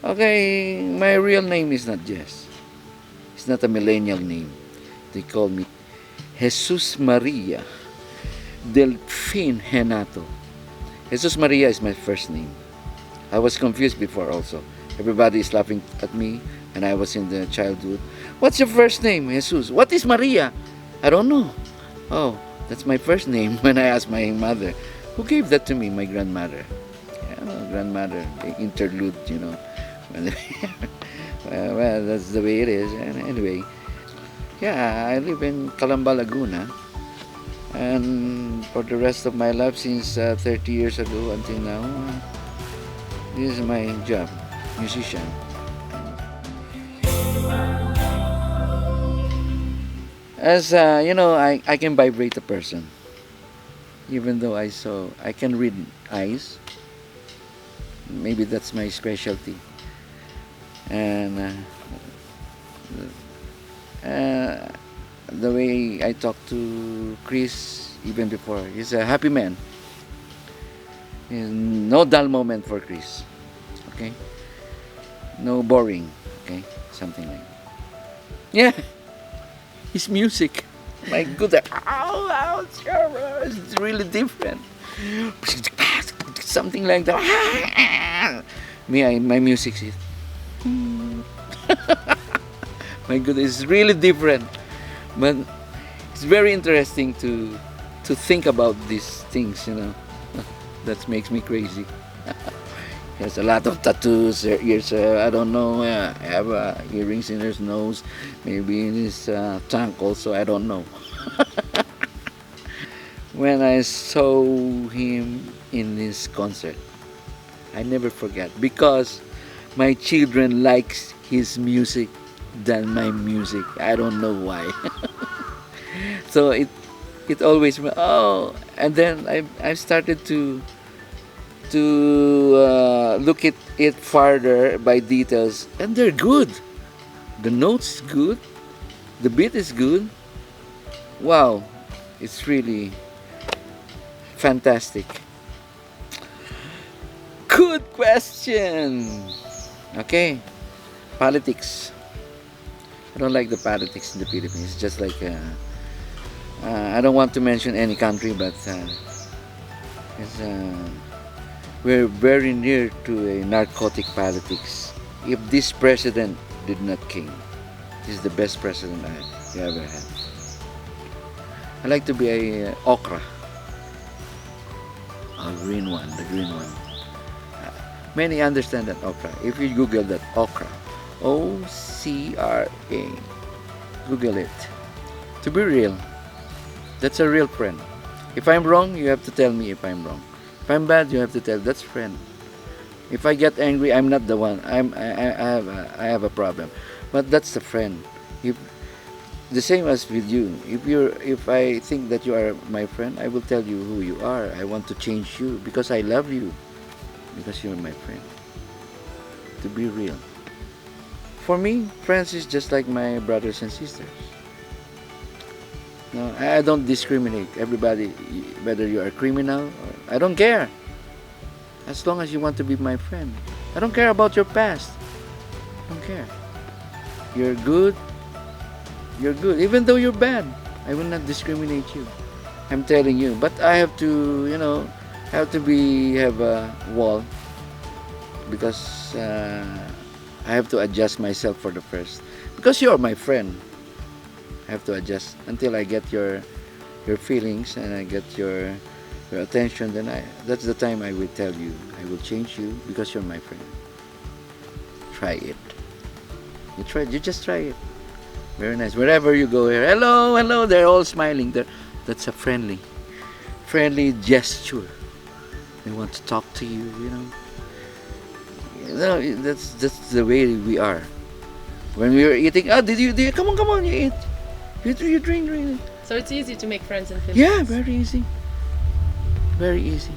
Okay, my real name is not Jess. It's not a millennial name. They call me Jesus Maria Delfin Henato. Jesus Maria is my first name. I was confused before also. Everybody is laughing at me and I was in the childhood. What's your first name, Jesus? What is Maria? I don't know. Oh, that's my first name when I asked my mother. Who gave that to me? My grandmother. Yeah, grandmother, the interlude, you know. Well, that's the way it is. And anyway, yeah, I live in Calamba, Laguna. And for the rest of my life, since 30 years ago until now, this is my job, musician. As you know, I can vibrate a person, even though I can read eyes. Maybe that's my specialty. And the way I talk to Cris even before, he's a happy man. No dull moment for Cris. Okay, no boring. Okay, something like that. Yeah, his music. My goodness, it's really different. Something like that. My music is. My goodness, it's really different. But it's very interesting to think about these things, you know. That makes me crazy. He has a lot of tattoos, ears, I don't know. I have earrings in his nose, maybe in his tongue also, I don't know. When I saw him in his concert, I never forget because my children likes his music than my music. I don't know why. So it always and then I started to look at it farther by details, and they're good. The notes good, the beat is good. Wow, it's really fantastic. Good question. Okay, politics. I don't like the politics in the Philippines. It's just like I don't want to mention any country, but we're very near to a narcotic politics. If this president did not came, this is the best president I ever had. I like to be a okra, a green one, the green one. Many understand that okra. If you Google that okra, O-C-R-A, Google it. To be real, that's a real friend. If I'm wrong, you have to tell me if I'm wrong. If I'm bad, you have to tell. That's friend. If I get angry, I'm not the one. I have a problem, but that's the friend. If the same as with you, if I think that you are my friend, I will tell you who you are. I want to change you because I love you, because you're my friend. To be real. For me, friends is just like my brothers and sisters. No, I don't discriminate. Everybody, whether you are a criminal, I don't care. As long as you want to be my friend. I don't care about your past. I don't care. You're good. You're good. Even though you're bad, I will not discriminate you. I'm telling you. But I have to, have a wall because I have to adjust myself for the first. Because you're my friend. I have to adjust until I get your feelings and I get your attention. Then that's the time I will tell you. I will change you because you're my friend. Try it. You just try it. Very nice. Wherever you go here, hello, they're all smiling. That's a friendly gesture. They want to talk to you, that's the way we are. When we were eating, did you come on, you eat. You drink. So it's easy to make friends in Philippines. Yeah, very easy. Very easy.